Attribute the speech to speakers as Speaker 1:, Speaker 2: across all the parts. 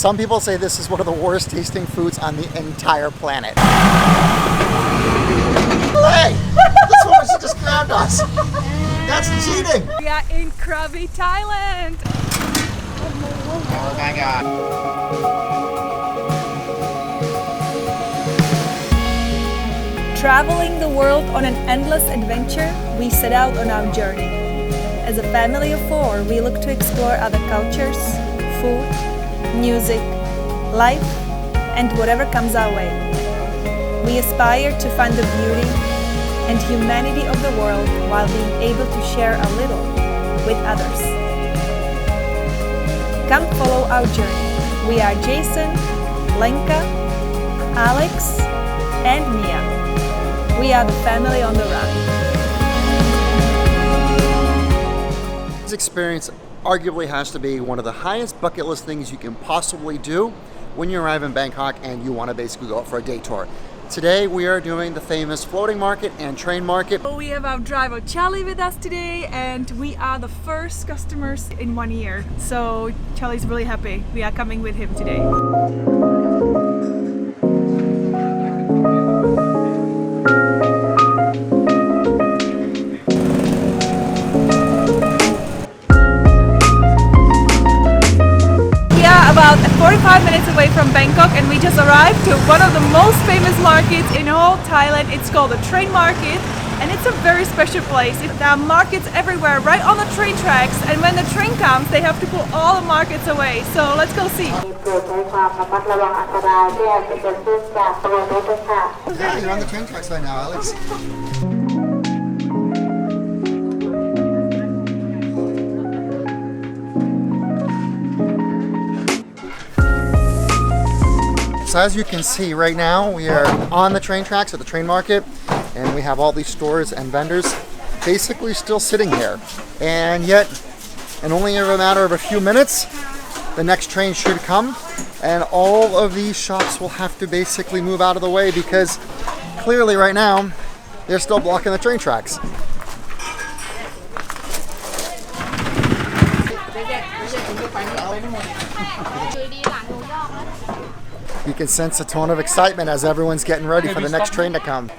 Speaker 1: Some people say this is one of the worst tasting foods on the entire planet. Hey! This woman just grabbed us! That's cheating!
Speaker 2: We are in Krabi, Thailand!
Speaker 1: Oh my god.
Speaker 2: Traveling the world on an endless adventure, we set out on our journey. As a family of 4, we look to explore other cultures, food, music, life, and whatever comes our way. We aspire to find the beauty and humanity of the world while being able to share a little with others. Come follow our journey. We are Jason, Lenka, Alex, and Mia. We are the family on the run.
Speaker 1: This experience arguably has to be one of the highest bucket list things you can possibly do when you arrive in Bangkok and you want to basically go out for a day tour. Today we are doing the famous floating market and train market.
Speaker 2: We have our driver Charlie with us today, and we are the first customers in 1 year. So Charlie's really happy we are coming with him today. About 45 minutes away from Bangkok, and we just arrived to one of the most famous markets in all Thailand. It's called the train market, and it's a very special place. There are markets everywhere right on the train tracks, and when the train comes they have to pull all the markets away. So let's go see.
Speaker 1: Yeah, you're on the train tracks right now, Alex. So as you can see right now, we are on the train tracks at the train market, and we have all these stores and vendors basically still sitting here. And yet, in only a matter of a few minutes, the next train should come, and all of these shops will have to basically move out of the way because clearly right now, they're still blocking the train tracks. You can sense a tone of excitement as everyone's getting ready for the next train to come.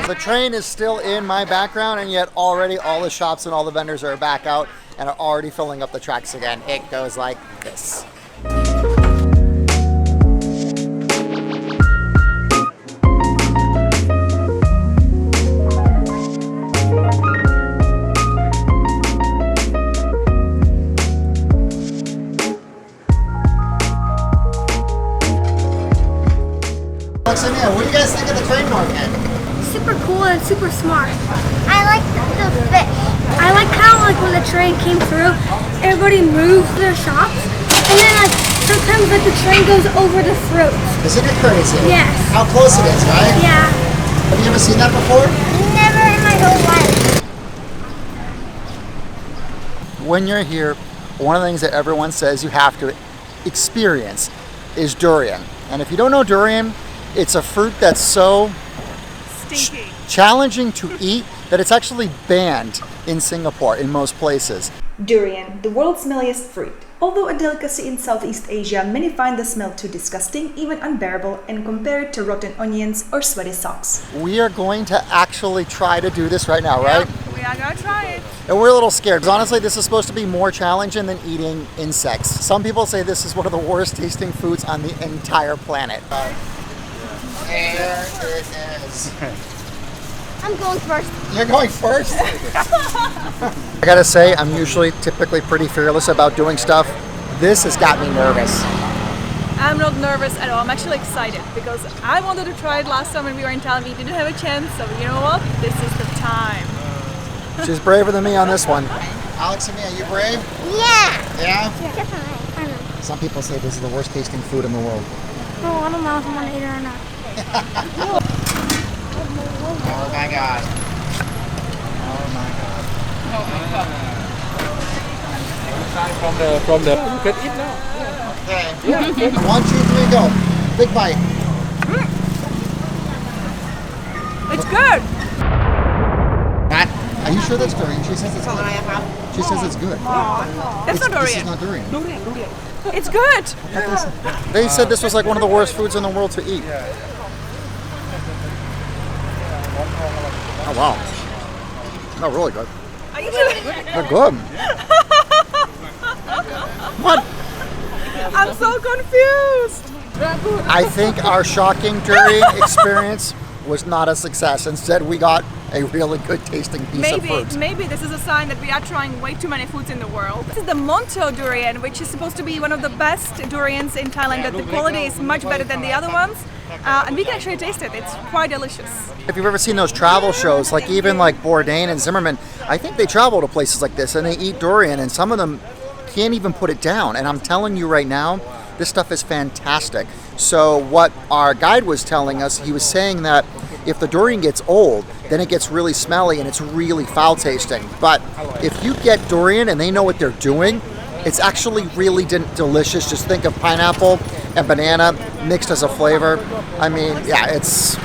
Speaker 1: The train is still in my background, and yet already all the shops and all the vendors are back out and are already filling up the tracks again. It goes like this. What do you guys think of the train market?
Speaker 3: Super cool and super smart. I like the fish. I like how when the train came through, everybody moved their shops, and then sometimes the train goes over the fruits.
Speaker 1: Isn't it crazy?
Speaker 3: Yes.
Speaker 1: How close it is, right?
Speaker 3: Yeah.
Speaker 1: Have you ever seen that before?
Speaker 3: Never in my whole life.
Speaker 1: When you're here, one of the things that everyone says you have to experience is durian. And if you don't know durian, it's a fruit that's so challenging to eat that it's actually banned in Singapore in most places.
Speaker 2: Durian, the world's smelliest fruit. Although a delicacy in Southeast Asia, many find the smell too disgusting, even unbearable, and compare it to rotten onions or sweaty socks.
Speaker 1: We are going to actually try to do this right now, right?
Speaker 2: Yeah, we are going to try it.
Speaker 1: And we're a little scared, because honestly this is supposed to be more challenging than eating insects. Some people say this is one of the worst tasting foods on the entire planet. There it is.
Speaker 3: I'm going first.
Speaker 1: You're going first? I gotta say, I'm usually typically pretty fearless about doing stuff. This has got me nervous.
Speaker 2: I'm not nervous at all. I'm actually excited because I wanted to try it last time when we were in Thailand. We didn't have a chance, so you know what? This is the time.
Speaker 1: She's braver than me on this one. Alex and me, are you brave?
Speaker 3: Yeah.
Speaker 1: Yeah?
Speaker 3: Definitely. I know.
Speaker 1: Some people say this is the worst tasting food in the world.
Speaker 3: Oh, I don't know if I'm gonna eat it or not.
Speaker 1: Oh my god. Oh my god.
Speaker 4: From the you can eat now.
Speaker 1: Okay. 1, 2, 3, go. Big bite.
Speaker 2: It's good.
Speaker 1: Matt, are you sure that's durian? She says it's good. She says it's good.
Speaker 2: That's not
Speaker 1: This is
Speaker 2: durian.
Speaker 1: not durian.
Speaker 2: It's good.
Speaker 1: They said this was like one of the worst foods in the world to eat. Oh wow. They're really good.
Speaker 2: Are you kidding?
Speaker 1: They're good. What?
Speaker 2: I'm so confused.
Speaker 1: I think our shocking durian experience was not a success. Instead, we got a really good tasting piece of fruit.
Speaker 2: Maybe this is a sign that we are trying way too many foods in the world. This is the Monto durian, which is supposed to be one of the best durians in Thailand, that the quality is much better than the other ones. And we can actually taste it. It's quite delicious.
Speaker 1: If you've ever seen those travel shows, like even like Bourdain and Zimmerman, I think they travel to places like this and they eat durian, and some of them can't even put it down. And I'm telling you right now, this stuff is fantastic. So what our guide was telling us, he was saying that if the durian gets old, then it gets really smelly and it's really foul tasting. But if you get durian and they know what they're doing, it's actually really delicious. Just think of pineapple and banana mixed as a flavor. I mean, yeah, it's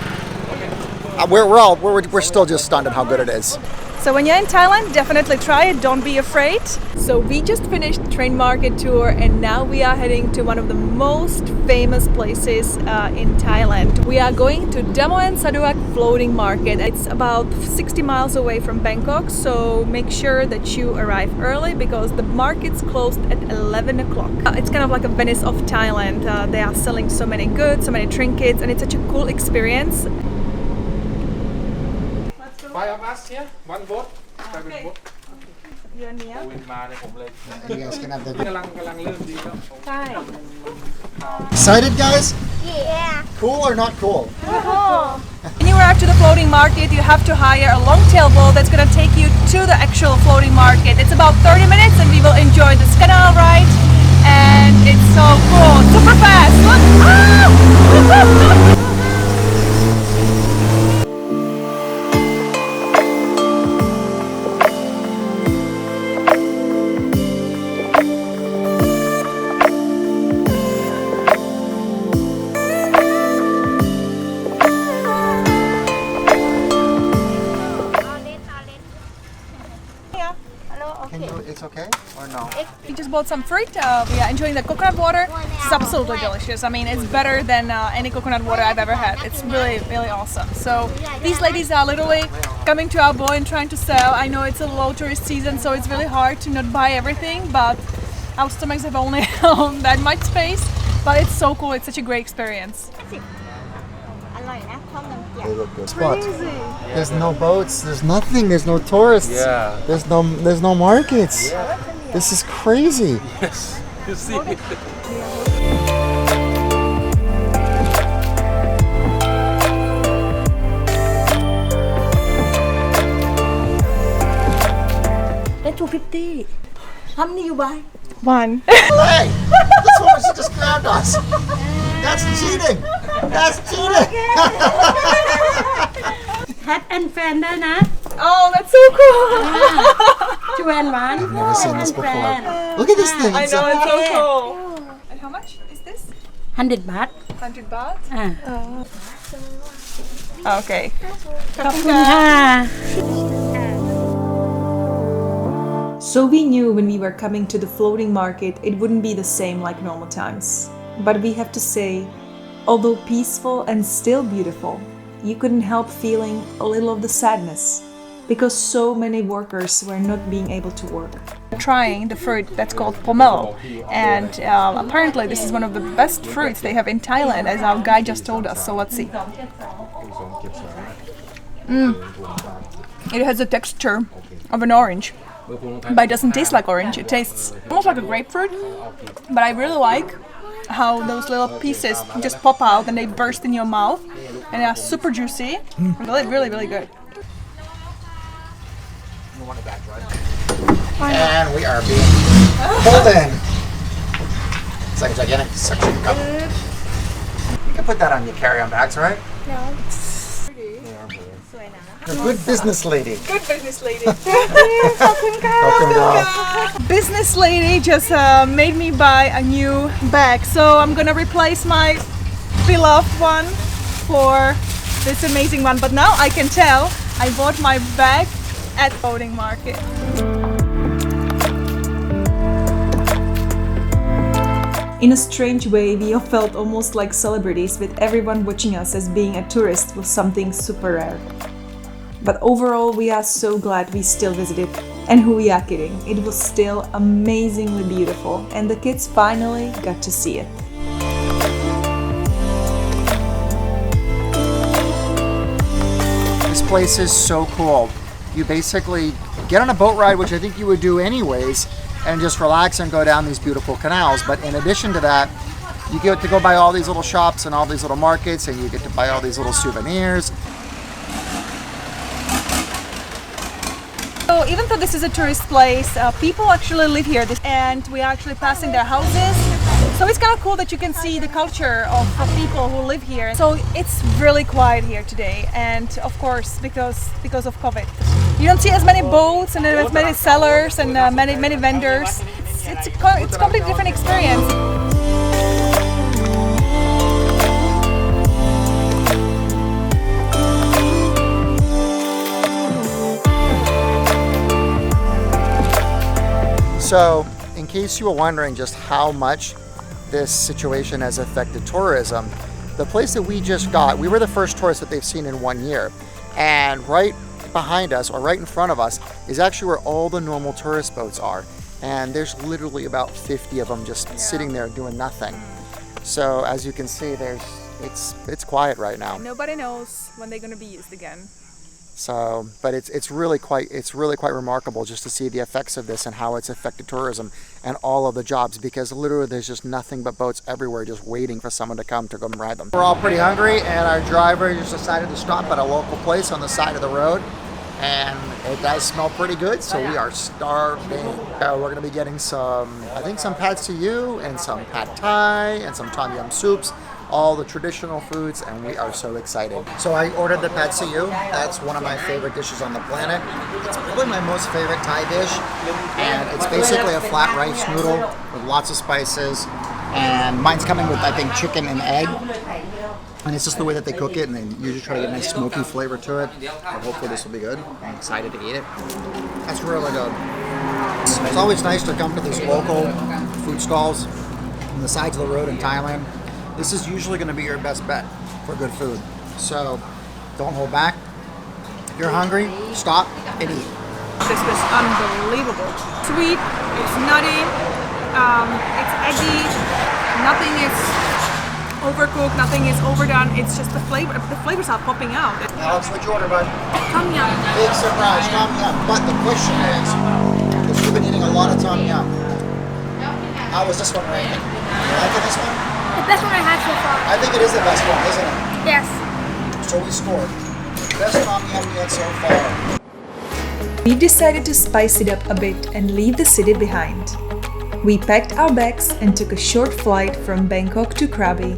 Speaker 1: we're still just stunned at how good it is.
Speaker 2: So when you're in Thailand, definitely try it. Don't be afraid. So we just finished the train market tour, and now we are heading to one of the most famous places in Thailand. We are going to Damoen Saduak floating market. It's about 60 miles away from Bangkok, so make sure that you arrive early because the market's closed at 11 o'clock. It's kind of like a Venice of Thailand. They are selling so many goods, so many trinkets, and it's such a cool experience.
Speaker 4: 5 of us here, one boat.
Speaker 2: Okay. You and me?
Speaker 4: โควิดมาเนี่ยผมเลย
Speaker 1: You guys can have the
Speaker 4: กำลังเริ่มดีแล้ว
Speaker 1: excited, guys?
Speaker 3: Yeah.
Speaker 1: Cool or not cool?
Speaker 2: When you arrive to the floating market, you have to hire a long-tail boat that's going to take you to the actual floating market. It's about 30 minutes and we will enjoy this canal ride, and it's so cool. Super fast. Look! Ah!
Speaker 1: It's okay or no?
Speaker 2: We just bought some fruit. We are enjoying the coconut water. It's absolutely delicious. I mean, it's better than any coconut water I've ever had. It's really, really awesome. So these ladies are literally coming to our boat and trying to sell. I know it's a low tourist season, so it's really hard to not buy everything, but our stomachs have only that much space. But it's so cool. It's such a great experience.
Speaker 1: They look good. Spot. There's no boats. There's nothing. There's no tourists.
Speaker 4: Yeah.
Speaker 1: There's no markets. This is crazy.
Speaker 4: Yes, you see.
Speaker 5: That's 250. How many you buy?
Speaker 2: One.
Speaker 1: Hey, this woman, she just grabbed us. That's cheating. That's cheating.
Speaker 5: Hat and fan ได้นะ
Speaker 2: Oh, that's so cool.
Speaker 5: 2 and 1.
Speaker 1: I've never seen this before. Look at this thing.
Speaker 2: I
Speaker 1: It's
Speaker 2: know,
Speaker 1: a-
Speaker 2: it's so cool. And how much is this?
Speaker 5: 100 baht
Speaker 2: 100 baht?
Speaker 5: อ่า
Speaker 2: Okay.
Speaker 5: ขอบคุณค่ะ
Speaker 2: So we knew when we were coming to the floating market, it wouldn't be the same like normal times. But we have to say, although peaceful and still beautiful, you couldn't help feeling a little of the sadness because so many workers were not being able to work. Trying the fruit that's called pomelo, and apparently this is one of the best fruits they have in Thailand, as our guide just told us. So let's see. It has the texture of an orange, but it doesn't taste like orange. It tastes almost like a grapefruit, but I really like how those little pieces just pop out and they burst in your mouth, and they are super juicy. Really, really, really good.
Speaker 1: And we are being pulled in. It's like a gigantic suction cup. can put that on your carry-on bags, right?
Speaker 3: No.
Speaker 1: You're a good business lady.
Speaker 2: Good business lady.
Speaker 1: Welcome, girl.
Speaker 2: Business lady just made me buy a new bag, so I'm gonna replace my beloved one for this amazing one. But now I can tell I bought my bag at Floating Market. In a strange way, we all felt almost like celebrities, with everyone watching us as being a tourist was something super rare. But overall, we are so glad we still visited. And who we are kidding, it was still amazingly beautiful, and the kids finally got to see it.
Speaker 1: This place is so cool. You basically get on a boat ride, which I think you would do anyways, and just relax and go down these beautiful canals. But in addition to that, you get to go by all these little shops and all these little markets, and you get to buy all these little souvenirs.
Speaker 2: So even though this is a tourist place, people actually live here, and we are actually passing their houses. So it's kind of cool that you can see the culture of people who live here. So it's really quiet here today, and of course because of COVID, you don't see as many boats and as many sellers and many vendors. It's a completely different experience.
Speaker 1: So, in case you were wondering just how much this situation has affected tourism, the place that we just got, we were the first tourists that they've seen in 1 year. And right behind us, or right in front of us, is actually where all the normal tourist boats are. And there's literally about 50 of them just sitting there doing nothing. So, as you can see, it's quiet right now.
Speaker 2: Nobody knows when they're going to be used again.
Speaker 1: So, but it's really quite remarkable just to see the effects of this and how it's affected tourism and all of the jobs, because literally there's just nothing but boats everywhere just waiting for someone to come ride them. We're all pretty hungry, and our driver just decided to stop at a local place on the side of the road, and it does smell pretty good, so we are starving. We're going to be getting some pad see ew and some pad thai and some tom yum soups. All the traditional foods, and we are so excited. So I ordered the pad see ew. That's one of my favorite dishes on the planet. It's probably my most favorite Thai dish, and it's basically a flat rice noodle with lots of spices, and mine's coming with, I think, chicken and egg. And it's just the way that they cook it, and they usually try to get a nice smoky flavor to it. But hopefully this will be good. I'm excited to eat it. That's really good. It's always nice to come to these local food stalls on the sides of the road in Thailand. This is usually going to be your best bet for good food. So don't hold back. If you're hungry, stop and eat.
Speaker 2: This was unbelievable. Sweet, it's nutty, it's eggy, nothing is overcooked, nothing is overdone. It's just the flavors are popping out.
Speaker 1: Alex, what'd you order, bud?
Speaker 3: Tom yum.
Speaker 1: Big surprise, tom yum. But the question is, because you've been eating a lot of tom yum, how was this one rated? You liking this one?
Speaker 3: The best one I had so far.
Speaker 1: I think it is the best one, isn't it?
Speaker 3: Yes.
Speaker 1: So we scored. Best tom yum yet so far.
Speaker 2: We decided to spice it up a bit and leave the city behind. We packed our bags and took a short flight from Bangkok to Krabi,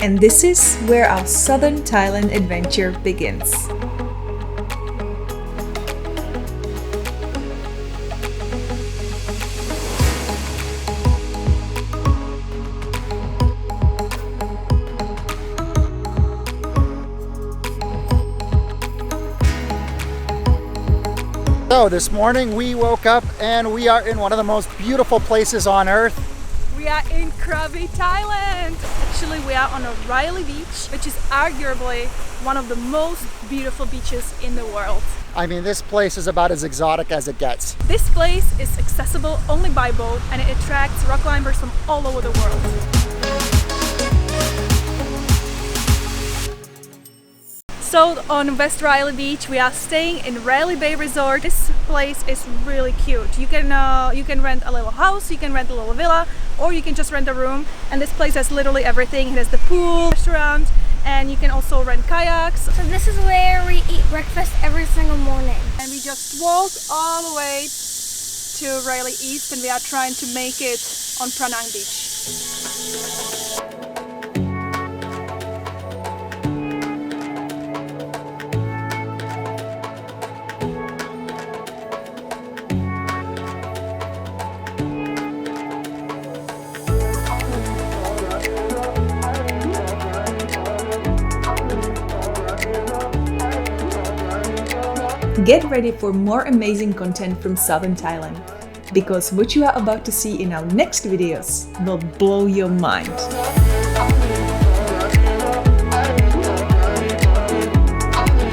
Speaker 2: and this is where our southern Thailand adventure begins.
Speaker 1: So this morning we woke up and we are in one of the most beautiful places on earth.
Speaker 2: We are in Krabi, Thailand. Actually, we are on a Riley beach, which is arguably one of the most beautiful beaches in the world.
Speaker 1: I mean, this place is about as exotic as it gets.
Speaker 2: This place is accessible only by boat, and it attracts rock climbers from all over the world. So on West Riley Beach, we are staying in Riley Bay Resort. This place is really cute. You can rent a little house, you can rent a little villa, or you can just rent a room. And this place has literally everything. It has the pool, restaurant, and you can also rent kayaks.
Speaker 3: So this is where we eat breakfast every single morning.
Speaker 2: And we just walked all the way to Riley East, and we are trying to make it on Pranang Beach. Get ready for more amazing content from southern Thailand, because what you are about to see in our next videos will blow your mind.